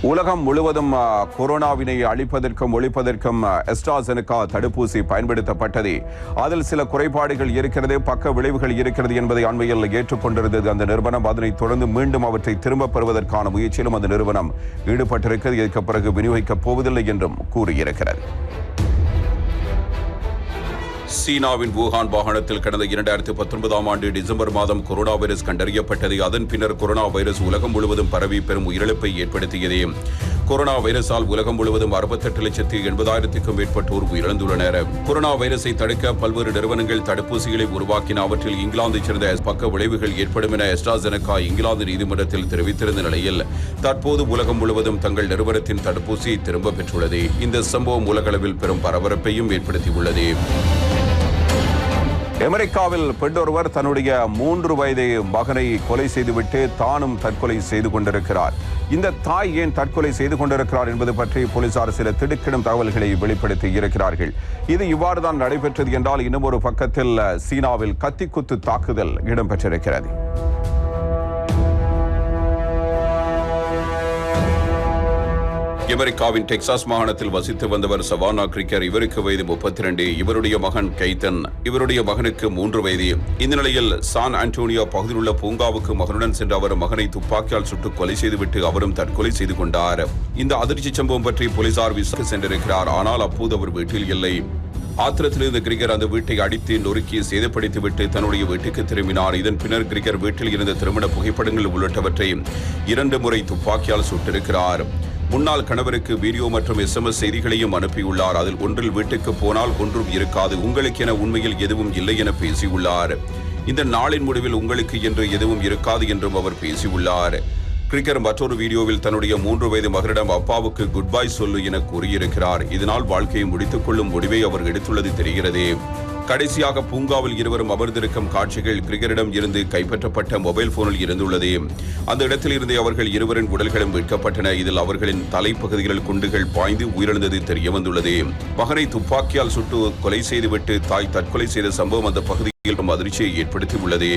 உலகம் முழுவதும் கொரோனாவினை அழிப்பதற்கும் ஒழிப்பதற்கும் AstraZeneca தடுப்பூசி பயன்படுத்தப்பட்டது. அதில் சில குறைபாடுகள் இருக்கிறது, பக்க விளைவுகள் இருக்கிறது என்பதை அண்மையில் ஏற்றுக்கொண்டிருந்தது அந்த நிறுவனம். அதனைத் தொடர்ந்து மீண்டும் அவற்றை திரும்பப் பெறுவதற்கான முயற்சியிலும் அந்த நிறுவனம் ஈடுபட்டிருக்கிறது. இதற்கு பிறகு விநியோகிக்கப் போவதில்லை என்றும் கூறியிருக்கிறது. சீனாவின் வூஹான் மாகாணத்தில் கடந்த 2019ஆம் ஆண்டு டிசம்பர் மாதம் கொரோனா வைரஸ் கண்டறியப்பட்டது. அதன் பின்னர் கொரோனா வைரஸ் உலகம் முழுவதும் பரவி பெரும் உயிரிழப்பை ஏற்படுத்தியது. கொரோனா வைரஸால் உலகம் முழுவதும் 68,80,000க்கும் மேற்பட்டோர் உயிரிழந்துள்ளனர். கொரோனா வைரஸை தடுக்க பல்வேறு நிறுவனங்கள் தடுப்பூசிகளை உருவாக்கின. அவற்றில் இங்கிலாந்தைச் சேர்ந்த பக்க விளைவுகள் ஏற்படும் என AstraZeneca இங்கிலாந்து நீதிமன்றத்தில் தெரிவித்திருந்த நிலையில் தற்போது உலகம் முழுவதும் தங்கள் நிறுவனத்தின் தடுப்பூசியை திரும்பப் பெற்றுள்ளது. இந்த சம்பவம் உலகளவில் பெரும் பரபரப்பையும் ஏற்படுத்தியுள்ளது. அமெரிக்காவில் பெண்ணொருவர் தன்னுடைய 3 வயது மகனை கொலை செய்துவிட்டு தானும் தற்கொலை செய்து கொண்டிருக்கிறார். இந்த தாய் ஏன் தற்கொலை செய்து கொண்டிருக்கிறார் என்பது பற்றி போலீசார் சில திடுக்கிடும் தகவல்களை வெளிப்படுத்தி இருக்கிறார்கள். இது இவ்வாறு தான் நடைபெற்றது என்றால், இன்னும் ஒரு பக்கத்தில் சீனாவில் கத்திக்குத்து தாக்குதல் இடம்பெற்றிருக்கிறது. அமெரிக்காவின் டெக்சாஸ் மாகாணத்தில் வசித்து வந்தவர் சவானா கிரிக்கர். இவருக்கு வயது 32. இவருடைய மகன் கெய்தன். இவருடைய மகனுக்கு 3 வயது. இந்த நிலையில் சான் ஆண்டோனியோ பகுதியில் உள்ள பூங்காவுக்கு மகனுடன் சென்ற அவர் மகனை துப்பாக்கியால் சுட்டு கொலை செய்துவிட்டு அவரும் தற்கொலை செய்து கொண்டார். இந்த அதிர்ச்சி சம்பவம் பற்றி போலீசார் விசாரிக்க சென்றிருக்கிறார். ஆனால் அப்போது அவர் வீட்டில் இல்லை. ஆத்திரத்தில் இருந்த கிரிகர் அந்த வீட்டை அடித்து நொறுக்கி சேதப்படுத்திவிட்டு தன்னுடைய வீட்டுக்கு திரும்பினார். இதன் பின்னர் கிரிகர் வீட்டில் இருந்த திருமண புகைப்படங்கள் உள்ளிட்டவற்றை 2 முறை துப்பாக்கியால் சுட்டிருக்கிறார். முன்னாள் கணவருக்கு வீடியோ மற்றும் SMS செய்திகளையும் அனுப்பியுள்ளார். அதில் ஒன்றில் வீட்டுக்கு போனால் ஒன்றும் இருக்காது, உங்களுக்கென உண்மையில் எதுவும் இல்லை என பேசியுள்ளார். இந்த நாளின் முடிவில் உங்களுக்கு என்று எதுவும் இருக்காது என்றும் அவர் பேசியுள்ளார். கிரிகர் மற்றொரு வீடியோவில் தன்னுடைய 3 வயது மகனிடம் அப்பாவுக்கு குட் பை சொல்லு என கூறியிருக்கிறார். இதனால் வாழ்க்கையை முடித்துக் கொள்ளும் முடிவை அவர் எடுத்துள்ளது தெரிகிறது. கடைசியாக பூங்காவில் இருவரும் அமர்ந்திருக்கும் காட்சிகள் கிரிகரிடம் இருந்து கைப்பற்றப்பட்ட மொபைல் போனில் இருந்துள்ளது. அந்த இடத்தில் இருந்தே அவர்கள் இருவரின் உடல்களும் மீட்கப்பட்டன. இதில் அவர்களின் தலைப்பகுதிகளில் குண்டுகள் பாய்ந்து உயிரிழந்தது தெரியவந்துள்ளது. மகனை துப்பாக்கியால் சுட்டு கொலை செய்துவிட்டு தாய் தற்கொலை செய்த சம்பவம் அந்த பகுதியில் அதிர்ச்சியை ஏற்படுத்தியுள்ளது.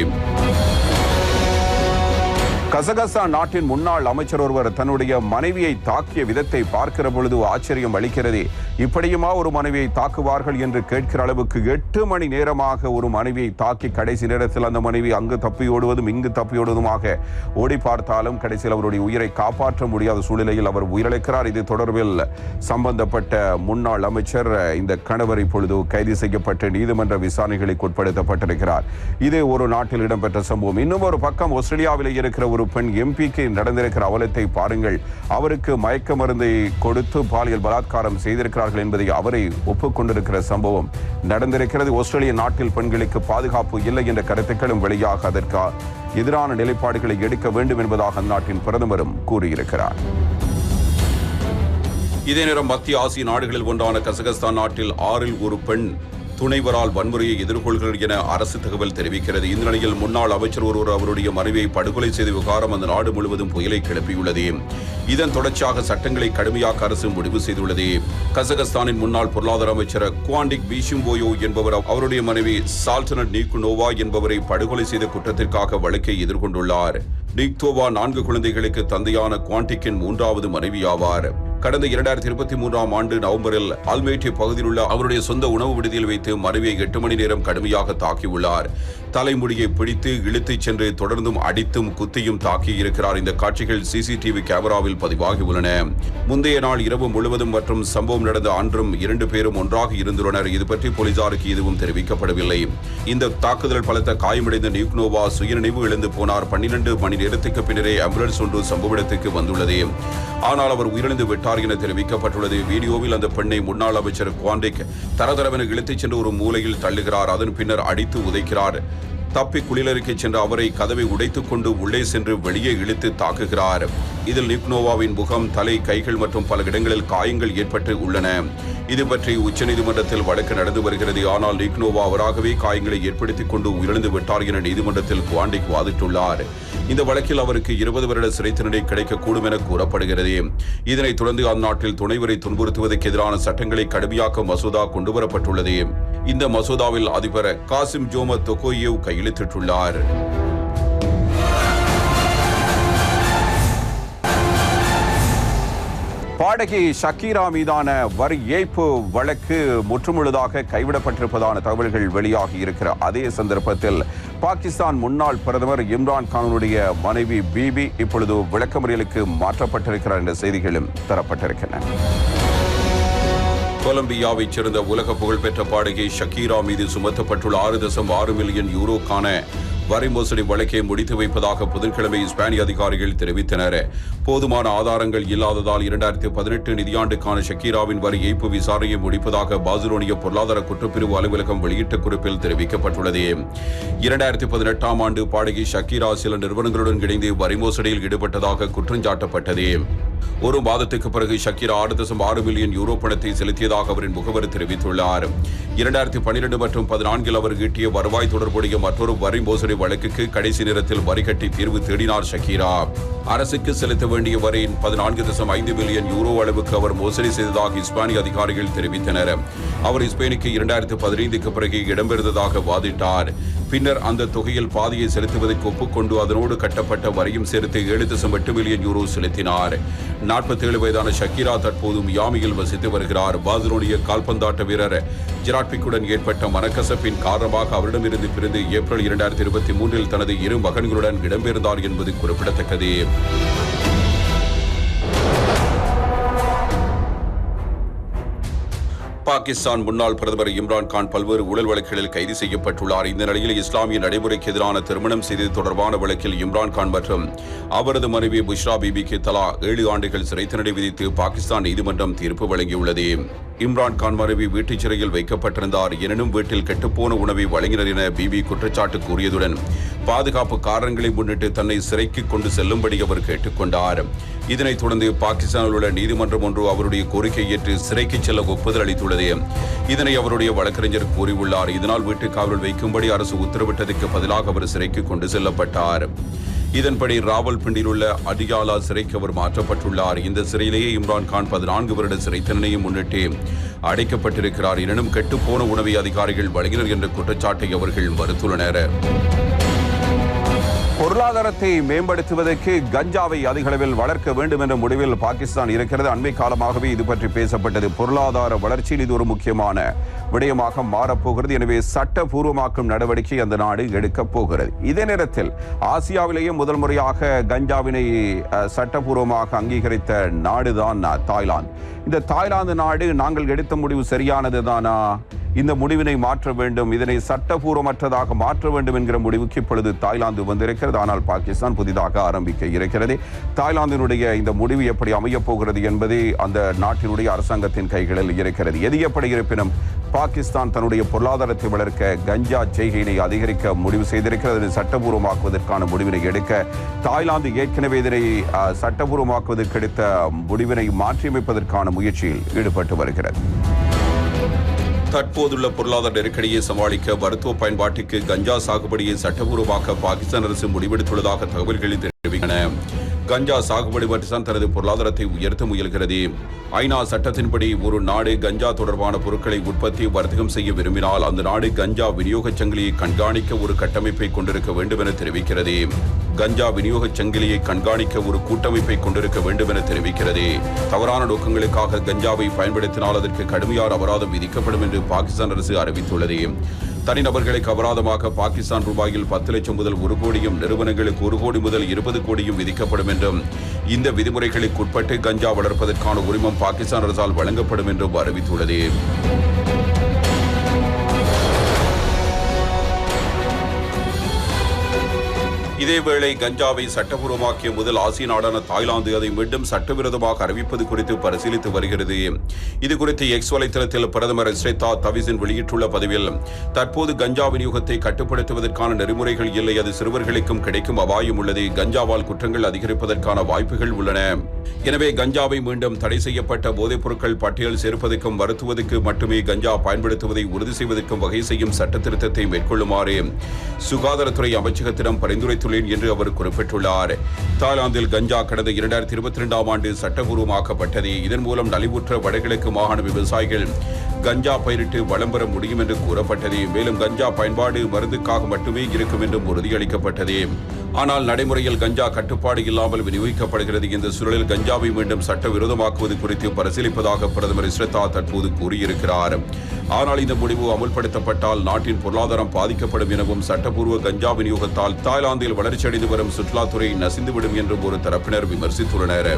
கசகஸ்தான் நாட்டின் முன்னாள் அமைச்சர் ஒருவர் தன்னுடைய மனைவியை தாக்கிய விதத்தை பார்க்கிற பொழுது ஆச்சரியம் அளிக்கிறது. இப்படியுமா ஒரு மனைவியை தாக்குவார்கள் என்று கேட்கிற அளவுக்கு 8 மணி நேரமாக ஒரு மனைவியை தாக்கி கடைசி நேரத்தில் அந்த மனைவி அங்கு தப்பியோடுவதும் இங்கு தப்பியோடுவதுமாக ஓடி பார்த்தாலும் கடைசியில் அவருடைய உயிரை காப்பாற்ற முடியாத சூழ்நிலையில் அவர் உயிரிழக்கிறார். இது தொடர்பில் சம்பந்தப்பட்ட முன்னாள் அமைச்சர் இந்த கணவர் இப்பொழுது கைது செய்யப்பட்டு நீதிமன்ற விசாரணைகளுக்கு உட்படுத்தப்பட்டிருக்கிறார். இது ஒரு நாட்டில் இடம்பெற்ற சம்பவம். இன்னும் ஒரு பக்கம் ஆஸ்திரேலியாவில் இருக்கிற ஒரு பெண் எம்பிக்கு நடந்திருக்கிற அவலத்தை பாருங்கள். அவருக்கு மயக்க மருந்தை கொடுத்து பாலியல் பலாத்காரம் செய்திருக்கிறார்கள் என்பதை அவரை ஒப்புக்கொண்டிருக்கிற சம்பவம் நடந்திருக்கிறது. ஆஸ்திரேலிய நாட்டில் பெண்களுக்கு பாதுகாப்பு இல்லை என்ற கருத்துக்களும் வெளியாக அதற்கு எதிரான நிலைப்பாடுகளை எடுக்க வேண்டும் என்பதாக அந்நாட்டின் பிரதமரும் கூறியிருக்கிறார். இதே நேரம் மத்திய ஆசிய நாடுகளில் ஒன்றான கசகஸ்தான் நாட்டில் 6 ஒரு பெண் துணைவரால் வன்முறையை எதிர்கொள்கிறார் என அரசு தகவல் தெரிவிக்கிறது. இந்த நிலையில் முன்னாள் அமைச்சர் ஒருவர் அவருடைய மனைவியை படுகொலை செய்த விவகாரம் அந்த நாடு முழுவதும் புயலை கிளப்பியுள்ளது. இதன் தொடர்ச்சியாக சட்டங்களை கடுமையாக்க அரசு முடிவு செய்துள்ளது. கசகஸ்தானின் முன்னாள் பொருளாதார அமைச்சர் குவாண்டிக் பீஷும்போயோ என்பவர் அவருடைய மனைவி சால்டனட் நீக்குனோவா என்பவரை படுகொலை செய்த குற்றத்திற்காக வழக்கை எதிர்கொண்டுள்ளார். நீக்தோவா 4 குழந்தைகளுக்கு தந்தையான குவாண்டிக்கின் 3வது மனைவி ஆவார். கடந்த 2023ஆம் ஆண்டு நவம்பரில் ஆல்மேட்டி பகுதியில் உள்ள அவருடைய சொந்த உணவு விடுதியில் வைத்து மனைவியை 8 மணி நேரம் கடுமையாக தாக்கியுள்ளார். தலைமுடியை பிடித்து இழுத்துச் சென்று தொடர்ந்தும் அடித்தும் குத்தியும் தாக்கியிருக்கிறார். இந்த காட்சிகள் CCTV கேமராவில் பதிவாகியுள்ளன. முந்தைய நாள் இரவு முழுவதும் மற்றும் சம்பவம் நடந்த அன்றும் 2 பேரும் ஒன்றாக இருந்துள்ளனர். இது பற்றி போலீசாருக்கு எதுவும் தெரிவிக்கப்படவில்லை. இந்த தாக்குதல் பலத்த காயமடைந்த நியூக்னோவா சுயநினைவு இழந்து போனார். 12 மணி நேரத்துக்கு பின்னரே ஆம்புலன்ஸ் ஒன்று சம்பவ இடத்துக்கு வந்துள்ளது. ஆனால் அவர் உயிரிழந்து விட்டார் என தெரிவிக்கப்பட்டுள்ளது. வீடியோவில் அந்த பெண்ணை முன்னாள் அமைச்சர் குவாண்டிக் தரதரவென இழுத்துச் சென்று ஒரு மூலையில் தள்ளுகிறார். அதன் பின்னர் அடித்து உதைக்கிறார். தப்பி குளியலறைக்கு சென்ற அவரை கதவை உடைத்துக் கொண்டு உள்ளே சென்று வெளியே இழுத்து தாக்குகிறார். இதில் நிக்னோவாவின் முகம், தலை, கைகள் மற்றும் பல இடங்களில் காயங்கள் ஏற்பட்டு உள்ளன. இது பற்றி உச்சநீதிமன்றத்தில் வழக்கு நடந்து வருகிறது. ஆனால் நிக்னோவா அவராகவே காயங்களை ஏற்படுத்திக் கொண்டு உயிரிழந்து விட்டார் என நீதிமன்றத்தில் குவாண்டிக் வாதிட்டுள்ளார். இந்த வழக்கில் அவருக்கு 20 வருட சிறை தண்டனை கிடைக்கக்கூடும் என கூறப்படுகிறது. இதனைத் தொடர்ந்து அந்நாட்டில் துணைவரை துன்புறுத்துவதற்கு எதிரான சட்டங்களை கடுமையாக்க மசோதா கொண்டுவரப்பட்டுள்ளது. இந்த மசோதாவில் அதிபர் காசிம் ஜோமத் தொகோயேவ் கையெழுத்திட்டுள்ளார். பாடகி ஷக்கீரா மீதான வரி ஏய்ப்பு வழக்கு முற்றுமுழுதாக கைவிடப்பட்டிருப்பதான தகவல்கள் வெளியாகி இருக்கிற அதே சந்தர்ப்பத்தில் பாகிஸ்தான் முன்னாள் பிரதமர் இம்ரான் கானுடைய மனைவி பிபி இப்பொழுது விளக்கமறியலுக்கு மாற்றப்பட்டிருக்கிறார் என்ற செய்திகளும் தரப்பட்டிருக்கின்றன. கொலம்பியாவைச் சேர்ந்த உலக புகழ்பெற்ற பாடகி ஷக்கீரா மீது சுமத்தப்பட்டுள்ள 6.6 மில்லியன் யூரோக்கான வரி மோசடி வழக்கை முடித்து வைப்பதாக புதன்கிழமை ஸ்பானிய அதிகாரிகள் தெரிவித்தனர். போதுமான ஆதாரங்கள் இல்லாததால் 2018 நிதியாண்டுக்கான ஷக்கீராவின் வரி ஏய்ப்பு விசாரணையை முடிப்பதாக பார்சிலோனிய பொருளாதார குற்றப்பிரிவு அலுவலகம் வெளியிட்ட குறிப்பில் தெரிவிக்கப்பட்டுள்ளது. 2018ஆம் ஆண்டு பாடகி ஷக்கீரா சில நிறுவனங்களுடன் இணைந்து வரி மோசடியில் ஈடுபட்டதாக குற்றஞ்சாட்டப்பட்டது. ஒரு மாதத்துக்கு பிறகு ஷக்கீரா 6.6 மில்லியன் யூரோ பணத்தை செலுத்தியதாக அவரின் முகவர் தெரிவித்துள்ளார். 2012 மற்றும் 2014 அவர் ஈட்டிய வருவாய் தொடர்புடைய மற்றொரு வரி மோசடி வழக்குக்கு கடைசி நேரத்தில் வரி கட்டி தீர்வு தேடினார் ஷக்கீரா. அரசுக்கு செலுத்த வேண்டிய வரியின் 14.5 மில்லியன் யூரோ அளவுக்கு அவர் மோசடி செய்ததாக ஸ்பானிய அதிகாரிகள் தெரிவித்தனர். அவர் ஸ்பெயினுக்கு 2015க்கு பிறகு இடம்பெயர்ந்ததாக வாதிட்டார். பின்னர் அந்த தொகையில் பாதியை செலுத்துவதற்கு ஒப்புக்கொண்டு அதனோடு கட்டப்பட்ட வரியும் சேர்த்து 7.8 மில்லியன் யூரோ செலுத்தினார். 47 வயதான ஷக்கீரா தற்போது மியாமியில் வசித்து வருகிறார். பார்சிலோனிய கால்பந்தாட்ட வீரர் ஜெரார்ட் பிக்குடன் ஏற்பட்ட மனக்கசப்பின் காரணமாக அவரிடமிருந்து பிரிந்து ஏப்ரல் 2023இல் தனது 2 மகன்களுடன் இடம்பெயர்ந்தார் என்பது குறிப்பிடத்தக்கது. பாகிஸ்தான் முன்னாள் பிரதமர் இம்ரான் கான் பல்வேறு ஊழல் வழக்குகளில் கைது செய்யப்பட்டுள்ளார். இந்த நிலையில் இஸ்லாமிய நடைமுறைக்கு எதிரான திருமணம் செய்தது தொடர்பான வழக்கில் இம்ரான் கான் மற்றும் அவரது மனைவி புஷ்ரா பீபிக்கு தலா 7 ஆண்டுகள் சிறை தண்டனை விதித்து பாகிஸ்தான் நீதிமன்றம் தீர்ப்பு வழங்கியுள்ளது. இம்ரான் கான் மனைவி வீட்டுச் சிறையில் வைக்கப்பட்டிருந்தார். எனினும் வீட்டில் கெட்டுப்போன உணவை வழங்கினர் என பிபி குற்றச்சாட்டு கூறியதுடன் பாதுகாப்பு காரணங்களை முன்னிட்டு தன்னை சிறைக்கு கொண்டு செல்லும்படி அவர் கேட்டுக்கொண்டார். இதனைத் தொடர்ந்து பாகிஸ்தானில் உள்ள நீதிமன்றம் ஒன்று அவருடைய கோரிக்கை ஏற்று சிறைக்கு செல்ல ஒப்புதல் அளித்துள்ளது. இதனை அவருடைய வழக்கறிஞர் கூறியுள்ளார். இதனால் வீட்டு காவலில் வைக்கும்படி அரசு உத்தரவிட்டதற்கு பதிலாக அவர் சிறைக்கு கொண்டு செல்லப்பட்டார். இதன்படி ராவல்பிண்டியில் உள்ள அடியாலா சிறைக்கு அவர் மாற்றப்பட்டுள்ளார். இந்த சிறையிலேயே இம்ரான் கான் 14 வருட சிறை தண்டனையை முன்னிட்டு அடைக்கப்பட்டிருக்கிறார். எனினும் கெட்டுப்போன உணவை அதிகாரிகள் வழங்கினர் என்ற குற்றச்சாட்டை அவர்கள் மறுத்துள்ளனர். பொருளாதாரத்தை மேம்படுத்துவதற்கு கஞ்சாவை அதிக அளவில் வளர்க்க வேண்டும் என்ற முடிவில் பாகிஸ்தான் இருக்கிறது. அண்மை காலமாகவே இது பற்றி பேசப்பட்டது. பொருளாதார வளர்ச்சியில் இது ஒரு முக்கியமான விடயமாக மாறப்போகிறது. எனவே சட்டபூர்வமாக்கும் நடவடிக்கை அந்த நாடு எடுக்கப் போகிறது. இதே நேரத்தில் ஆசியாவிலேயே முதல் முறையாக கஞ்சாவினை சட்டபூர்வமாக அங்கீகரித்த நாடுதான் தாய்லாந்து. இந்த தாய்லாந்து நாடு நாங்கள் எடுத்த முடிவு சரியானது தானா, இந்த முடிவினை மாற்ற வேண்டும், இதனை சட்டபூர்வமற்றதாக மாற்ற வேண்டும் என்கிற முடிவுக்கு இப்பொழுது தாய்லாந்து வந்திருக்கிறது. ஆனால் பாகிஸ்தான் புதிதாக ஆரம்பிக்க இருக்கிறது. தாய்லாந்தினுடைய இந்த முடிவு எப்படி அமையப் போகிறது என்பது அந்த நாட்டினுடைய அரசாங்கத்தின் கைகளில் இருக்கிறது. எது எப்படி இருப்பினும் பாகிஸ்தான் தன்னுடைய பொருளாதாரத்தை வளர்க்க கஞ்சா செய்கையினை அதிகரிக்க முடிவு செய்திருக்கிறது. இதனை சட்டபூர்வமாக்குவதற்கான முடிவினை எடுக்க தாய்லாந்து ஏற்கனவே இதனை சட்டபூர்வமாக்குவதற்கு எடுத்த முடிவினை மாற்றியமைப்பதற்கான முயற்சியில் ஈடுபட்டு வருகிறது. தற்போதுள்ள பொருளாதார நெருக்கடியை சமாளிக்க மருத்துவ பயன்பாட்டுக்கு கஞ்சா சாகுபடியை சட்டபூர்வமாக்க பாகிஸ்தான் அரசு முடிவெடுத்துள்ளதாக தகவல்களில் தெரிவிக்கின்றன. கஞ்சா சாகுபடி மட்டும்தான் தனது பொருளாதாரத்தை உயர்த்த முயல்கிறது. ஐநா சட்டத்தின்படி ஒரு நாடு கஞ்சா தொடர்பான பொருட்களை உற்பத்தி வர்த்தகம் செய்ய விரும்பினால் அந்த நாடு கஞ்சா விநியோக சங்கிலியை கண்காணிக்க ஒரு கட்டமைப்பை கொண்டிருக்க வேண்டும் என தெரிவிக்கிறது. கஞ்சா விநியோக சங்கிலியை கண்காணிக்க ஒரு கூட்டமைப்பை கொண்டிருக்க வேண்டும் என தெரிவிக்கிறது. தவறான நோக்கங்களுக்காக கஞ்சாவை பயன்படுத்தினால் அதற்கு கடுமையான அபராதம் விதிக்கப்படும் என்று பாகிஸ்தான் அரசு அறிவித்துள்ளது. தனிநபர்களுக்கு அபராதமாக பாகிஸ்தான் ரூபாயில் 10 லட்சம் முதல் 1 கோடியும், நிறுவனங்களுக்கு 1 கோடி முதல் 20 கோடியும் விதிக்கப்படும் என்றும், இந்த விதிமுறைகளுக்கு உட்பட்டு கஞ்சா வளர்ப்பதற்கான உரிமம் பாகிஸ்தான் அரசால் வழங்கப்படும் என்றும் அறிவித்துள்ளது. இதேவேளை கஞ்சாவை சட்டபூர்வமாக்கிய முதல் ஆசிய நாடான தாய்லாந்து அதை மீண்டும் சட்டவிரோதமாக அறிவிப்பது குறித்து பரிசீலித்து வருகிறது. இதுகுறித்து எக்ஸ் வலைத்தளத்தில் பிரதமர் ஸ்ரேதா தவிசின் வெளியிட்டுள்ள பதிவில், தற்போது கஞ்சா விநியோகத்தை கட்டுப்படுத்துவதற்கான நெறிமுறைகள் இல்லை, அது சிறுவர்களுக்கும் கிடைக்கும் அபாயம் உள்ளது, கஞ்சாவால் குற்றங்கள் அதிகரிப்பதற்கான வாய்ப்புகள் உள்ளன. எனவே கஞ்சாவை மீண்டும் தடை செய்யப்பட்ட போதைப் பொருட்கள் பட்டியல் சேர்ப்பதற்கும் வருத்துவதற்கு மட்டுமே கஞ்சா பயன்படுத்துவதை உறுதி செய்வதற்கும் வகை செய்யும் சட்ட திருத்தத்தை மேற்கொள்ளுமாறு சுகாதாரத்துறை அமைச்சகத்திடம் பரிந்துரைத்துள்ளேன் என்று அவர் குறிப்பிட்டுள்ளார். தாய்லாந்தில் கஞ்சா கடந்த 2022ஆம் ஆண்டு சட்டபூர்வமாக்கப்பட்டது. இதன் மூலம் நலிவுற்ற வடகிழக்கு மாகாண விவசாயிகள் கஞ்சா பயிரிட்டு வளம் பெற முடியும் என்று கூறப்பட்டது. மேலும் கஞ்சா பயன்பாடு மருந்துக்காக மட்டுமே இருக்கும் என்றும் உறுதியளிக்கப்பட்டது. ஆனால் நடைமுறையில் கஞ்சா கட்டுப்பாடு இல்லாமல் விநியோகிக்கப்படுகிறது. இந்த சூழலில் கஞ்சாவை மீண்டும் சட்டவிரோதமாக்குவது குறித்து பரிசீலிப்பதாக பிரதமர் ஸ்ரேதா தற்போது கூறியிருக்கிறார். ஆனால் இந்த முடிவு அமுல்படுத்தப்பட்டால் நாட்டின் பொருளாதாரம் பாதிக்கப்படும் எனவும், சட்டப்பூர்வ கஞ்சா விநியோகத்தால் தாய்லாந்தில் வளர்ச்சியடைந்து வரும் சுற்றுலாத்துறை நசிந்துவிடும் என்றும் ஒரு தரப்பினர் விமர்சித்துள்ளனர்.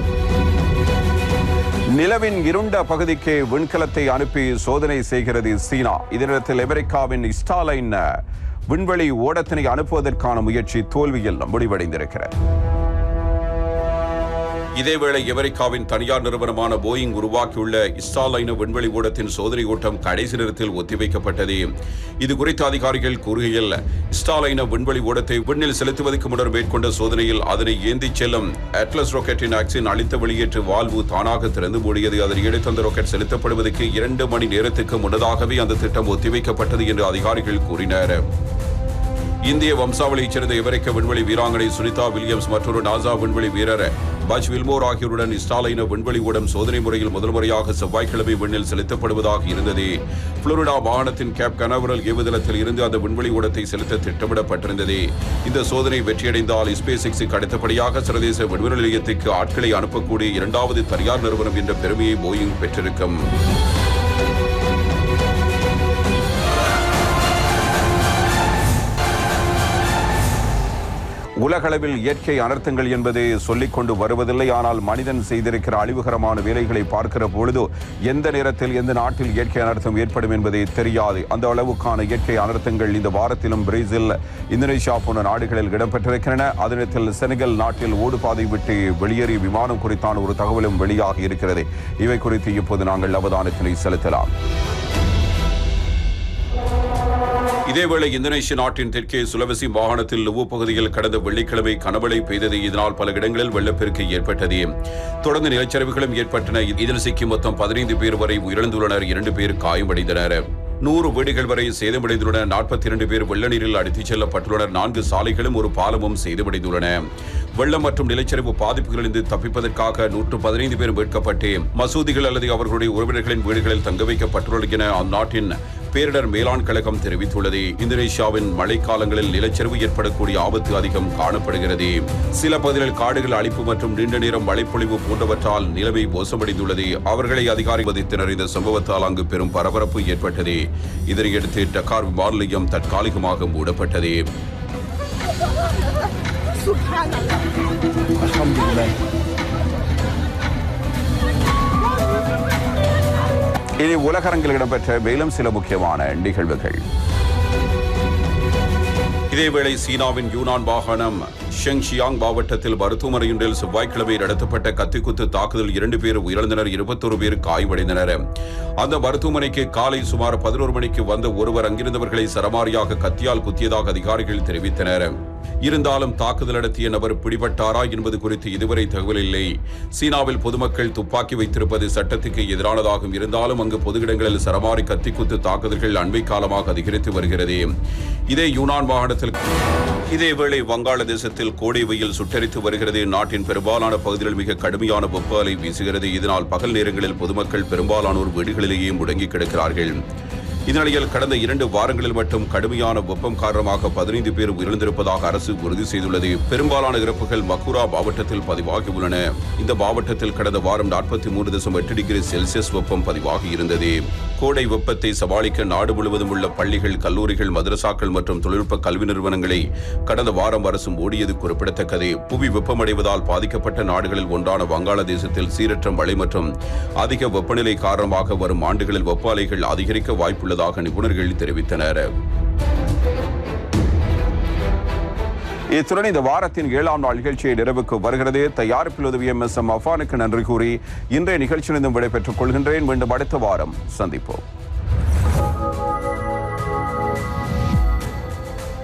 நிலவின் இருண்ட பகுதிக்கு விண்கலத்தை அனுப்பி சோதனை செய்கிறது சீனா. இதனிடத்தில் அமெரிக்காவின் ஸ்டார்லைன் விண்வெளி ஓடத்தினை அனுப்புவதற்கான முயற்சி தோல்வியில் முடிவடைந்திருக்கிறது. இதேவேளை அமெரிக்காவின் தனியார் நிறுவனமான போயிங் உருவாக்கியுள்ள ஸ்டார்லைன் விண்வெளி ஓடத்தின் சோதனை ஓட்டம் கடைசி நேரத்தில் ஒத்திவைக்கப்பட்டது. இது குறித்த அதிகாரிகள் கூறுகையில், ஸ்டார்லைன் விண்வெளி ஓடத்தை விண்ணில் செலுத்துவதற்கு முன்னர் மேற்கொண்ட சோதனையில் அதனை ஏந்திச் செல்லும் அட்லஸ் ராக்கெட்டின் ஆக்சின் அளித்த வெளியேற்று வால்வு தானாக திறந்து மூடியது. அதனையடுத்து அந்த ராக்கெட் செலுத்தப்படுவதற்கு 2 மணி நேரத்துக்கு முன்னதாகவே அந்த திட்டம் ஒத்திவைக்கப்பட்டது என்று அதிகாரிகள் கூறினர். இந்திய வம்சாவளியைச் சேர்ந்த அமெரிக்க விண்வெளி வீராங்கனை சுனிதா வில்லியம்ஸ் மற்றொரு நாசா விண்வெளி வீரர் பச் வில்மோர் ஆகியோருடன் ஸ்டார்லைன் விண்வெளி ஓடம் சோதனை முறையில் முதல் முறையாக செவ்வாய்க்கிழமை விண்ணில் செலுத்தப்படுவதாக இருந்தது. புளோரிடா மாகாணத்தின் கேப் கனவரல் ஏவுதளத்தில் இருந்து அந்த விண்வெளி ஓடத்தை செலுத்த திட்டமிடப்பட்டிருந்தது. இந்த சோதனை வெற்றியடைந்தால் ஸ்பேஸ் எக்ஸுக்கு அடுத்தபடியாக சர்வதேச விண்வெளி நிலையத்துக்கு ஆட்களை அனுப்பக்கூடிய 2வது தனியார் நிறுவனம் என்ற பெருமையை போயிங் பெற்றிருக்கும். உலகளவில் இயற்கை அனர்த்தங்கள் என்பது சொல்லிக் கொண்டு வருவதில்லை. ஆனால் மனிதன் செய்திருக்கிற அழிவுகரமான வேலைகளை பார்க்கிற பொழுது எந்த நேரத்தில் எந்த நாட்டில் இயற்கை அனர்த்தம் ஏற்படும் என்பதே தெரியாது. அந்த அளவுக்கான இயற்கை அனர்த்தங்கள் இந்த வாரத்திலும் பிரேசில், இந்தோனேஷியா போன்ற நாடுகளில் இடம்பெற்றிருக்கின்றன. அதனத்தில் செனகல் நாட்டில் ஓடுபாதை விட்டு வெளியேறிய விமானம் குறித்தான ஒரு தகவலும் வெளியாகி இருக்கிறது. இவை குறித்து இப்போது நாங்கள் அவதானத்தினை செலுத்தலாம். இதேவேளை இந்தோனேஷிய நாட்டின் தெற்கே சுலவசி மாகாணத்தில் லுவு பகுதியில் கடந்த வெள்ளிக்கிழமை கனமழை பெய்தது. இதனால் பல இடங்களில் வெள்ளப்பெருக்கு ஏற்பட்டது. தொடர்ந்து நிலச்சரிவுகளும் ஏற்பட்டன. இதில் சிக்கி மொத்தம் 15 பேர் வரை உயிரிழந்துள்ளனர். 2 பேர் காயமடைந்தனர். 100 வீடுகள் வரை சேதமடைந்துள்ளன. 42 பேர் வெள்ள நீரில் அடித்துச் செல்லப்பட்டுள்ளனர். 4 சாலைகளும் ஒரு பாலமும் சேதமடைந்துள்ளன. வெள்ளம் மற்றும் நிலச்சரிவு பாதிப்புகளிலிருந்து தப்பிப்பதற்காக 115 பேர் மீட்கப்பட்டு மசூதிகள் அல்லது அவர்களுடைய உறவினர்களின் வீடுகளில் தங்க வைக்கப்பட்டுள்ளனர் என அந்நாட்டின் பேரிடர் மேலாண் கழகம் தெரிவித்துள்ளது. இந்தோனேஷியாவின் மழைக்காலங்களில் நிலச்சரிவு ஏற்படக்கூடிய ஆபத்து அதிகம் காணப்படுகிறது. சில பகுதிகளில் காடுகள் அழிப்பு மற்றும் நீண்ட நேரம் மழைப்பொழிவு போன்றவற்றால் நிலைமை மோசமடைந்துள்ளது. அவர்களை அதிகாரிகள் வதித்தனர். இந்த சம்பவத்தால் அங்கு பெரும் பரபரப்பு ஏற்பட்டது. இதனையடுத்து டக்கார் விமான நிலையம் தற்காலிகமாக மூடப்பட்டது. இனி உலகரங்கில் இடம்பெற்ற மேலும் சில முக்கியமான நிகழ்வுகள். இதேவேளை சீனாவின் யூனான் மாகாணம் ஷெங்ஷியாங் மாவட்டத்தில் மருத்துவமனையொன்றில் செவ்வாய்க்கிழமை நடத்தப்பட்ட கத்திக்குத்து தாக்குதல் 2 பேர் உயிரிழந்தனர். 21 பேர் காயமடைந்தனர். அந்த மருத்துவமனைக்கு காலை சுமார் 11 மணிக்கு வந்த ஒருவர் அங்கிருந்தவர்களை சரமாரியாக கத்தியால் குத்தியதாக அதிகாரிகள் தெரிவித்தனர். இருந்தாலும் தாக்குதல் நடத்திய நபர் பிடிபட்டாரா என்பது குறித்து இதுவரை தகவல் இல்லை. சீனாவில் பொதுமக்கள் துப்பாக்கி வைத்திருப்பது சட்டத்துக்கு எதிரானதாகும். இருந்தாலும் அங்கு பொது இடங்களில் சரமாரி கத்திக்குத்து தாக்குதல்கள் அண்மை காலமாக அதிகரித்து வருகிறது. இதே யூனான் மாகாணத்தில் இதேவேளை வங்காளதேசத்தில் கோடை வெயில் சுட்டரித்து வருகிறது. நாட்டின் பெரும்பாலான பகுதிகளில் மிக கடுமையான வெப்ப அலை வீசுகிறது. இதனால் பகல் நேரங்களில் பொதுமக்கள் பெரும்பாலானோர் வீடுகளிலேயே முடங்கி கிடக்கிறார்கள். இந்நிலையில் கடந்த 2 வாரங்களில் மட்டும் கடுமையான வெப்பம் காரணமாக 15 பேர் உயிரிழந்திருப்பதாக அரசு உறுதி செய்துள்ளது. பெரும்பாலான இறப்புகள் மக்குரா மாவட்டத்தில் பதிவாகியுள்ளன. இந்த மாவட்டத்தில் கடந்த வாரம் 43.8 டிகிரி செல்சியஸ் வெப்பம் பதிவாகி இருந்தது. கோடை வெப்பத்தை சமாளிக்க நாடு முழுவதும் உள்ள பள்ளிகள், கல்லூரிகள், மதரசாக்கள் மற்றும் தொழில்நுட்ப கல்வி நிறுவனங்களை கடந்த வாரம் அரசு மூடியது குறிப்பிடத்தக்கது. புவி வெப்பமடைவதால் பாதிக்கப்பட்ட நாடுகளில் ஒன்றான வங்காளதேசத்தில் சீரற்ற மழை மற்றும் அதிக வெப்பநிலை காரணமாக வரும் ஆண்டுகளில் வெப்ப அலைகள் அதிகரிக்க வாய்ப்புள்ளதாக நிபுணர்கள் தெரிவித்தனர். இத்துடன் இந்த வாரத்தின் 7ஆம் நாள் நிகழ்ச்சியை நிறைவுக்கு வருகிறது. தயாரிப்பில் உதவிய MS அஃபானுக்கு நன்றி கூறி இன்றைய நிகழ்ச்சியிலிருந்து விடைபெற்றுக் கொள்கின்றேன். மீண்டும் அடுத்த வாரம் சந்திப்போம்.